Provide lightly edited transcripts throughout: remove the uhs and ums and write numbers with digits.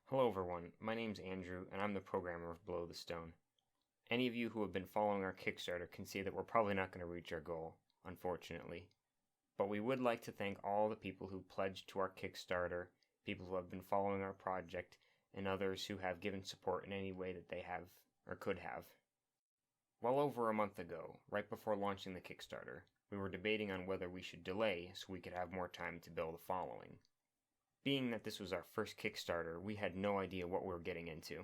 Hello everyone, my name's Andrew, and I'm the programmer of Below the Stone. Any of you who have been following our Kickstarter can see that we're probably not going to reach our goal, unfortunately. But we would like to thank all the people who pledged to our Kickstarter, people who have been following our project, and others who have given support in any way that they have, or could have. Well over a month ago, right before launching the Kickstarter, we were debating on whether we should delay so we could have more time to build a following. Being that this was our first Kickstarter, we had no idea what we were getting into.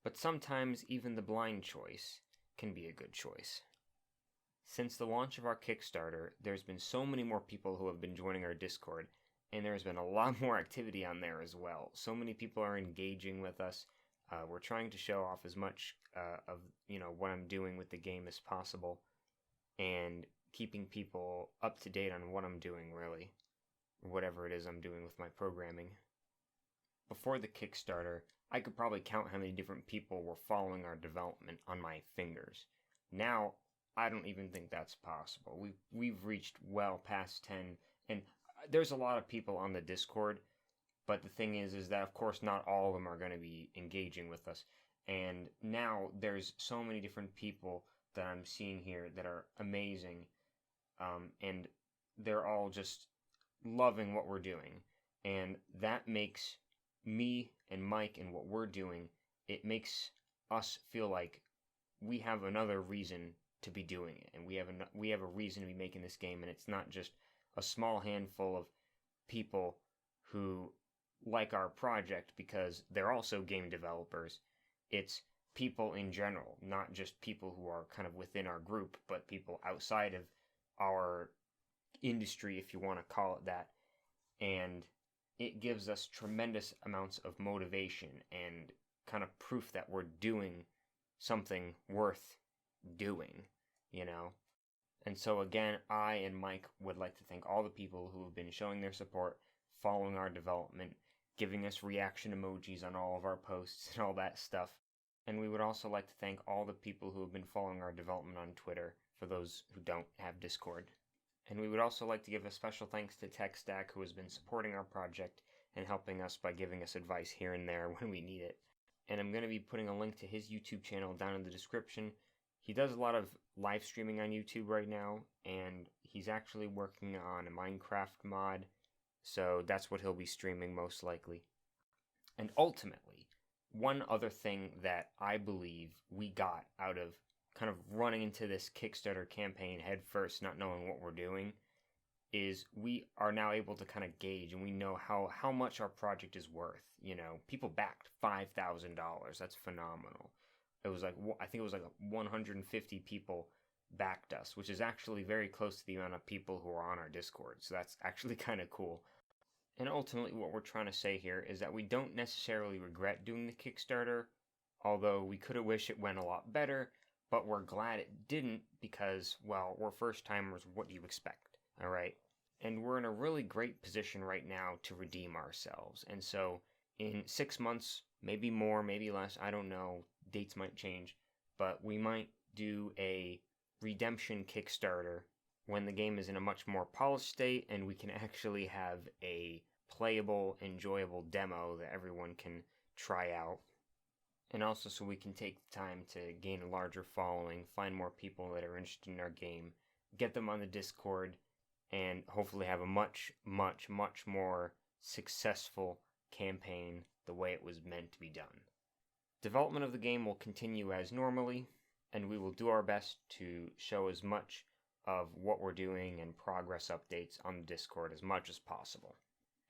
But sometimes even the blind choice can be a good choice. Since the launch of our Kickstarter, there's been so many more people who have been joining our Discord, and there's been a lot more activity on there as well. So many people are engaging with us. We're trying to show off as much of what I'm doing with the game as possible, and keeping people up to date on what I'm doing, really. Whatever it is I'm doing with my programming. Before the Kickstarter, I could probably count how many different people were following our development on my fingers. Now, I don't even think that's possible. We've reached well past 10, and there's a lot of people on the Discord, but the thing is that of course not all of them are going to be engaging with us. And now there's so many different people that I'm seeing here that are amazing, and they're all just loving what we're doing, and that makes me and Mike and what we're doing, it makes us feel like we have another reason to be doing it, and we have a reason to be making this game, and it's not just a small handful of people who like our project because they're also game developers. It's people in general, not just people who are kind of within our group, but people outside of our industry, if you want to call it that, and it gives us tremendous amounts of motivation and kind of proof that we're doing something worth doing, And so again, I and Mike would like to thank all the people who have been showing their support, following our development, giving us reaction emojis on all of our posts and all that stuff. And we would also like to thank all the people who have been following our development on Twitter, for those who don't have Discord. And we would also like to give a special thanks to TechStack, who has been supporting our project and helping us by giving us advice here and there when we need it. And I'm going to be putting a link to his YouTube channel down in the description. He does a lot of live streaming on YouTube right now, and he's actually working on a Minecraft mod, so that's what he'll be streaming most likely. And ultimately, one other thing that I believe we got out of kind of running into this Kickstarter campaign head first, not knowing what we're doing, is we are now able to kind of gauge, and we know how much our project is worth. People backed $5,000. That's phenomenal. I think it was like 150 people backed us, which is actually very close to the amount of people who are on our Discord. So that's actually kind of cool. And ultimately what we're trying to say here is that we don't necessarily regret doing the Kickstarter, although we could have wished it went a lot better. But we're glad it didn't because, well, we're first-timers. What do you expect, all right? And we're in a really great position right now to redeem ourselves. And so in 6 months, maybe more, maybe less, I don't know, dates might change, but we might do a redemption Kickstarter when the game is in a much more polished state and we can actually have a playable, enjoyable demo that everyone can try out. And also so we can take the time to gain a larger following, find more people that are interested in our game, get them on the Discord, and hopefully have a much, much, much more successful campaign the way it was meant to be done. Development of the game will continue as normally, and we will do our best to show as much of what we're doing and progress updates on the Discord as much as possible.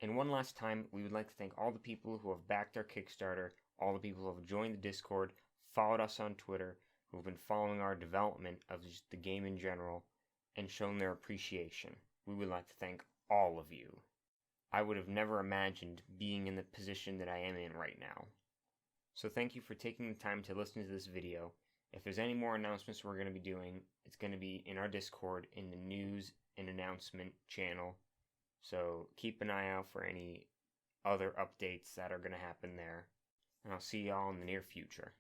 And one last time, we would like to thank all the people who have backed our Kickstarter, all the people who have joined the Discord, followed us on Twitter, who have been following our development of just the game in general, and shown their appreciation. We would like to thank all of you. I would have never imagined being in the position that I am in right now. So thank you for taking the time to listen to this video. If there's any more announcements we're going to be doing, it's going to be in our Discord, in the news and announcement channel. So keep an eye out for any other updates that are going to happen there. And I'll see y'all in the near future.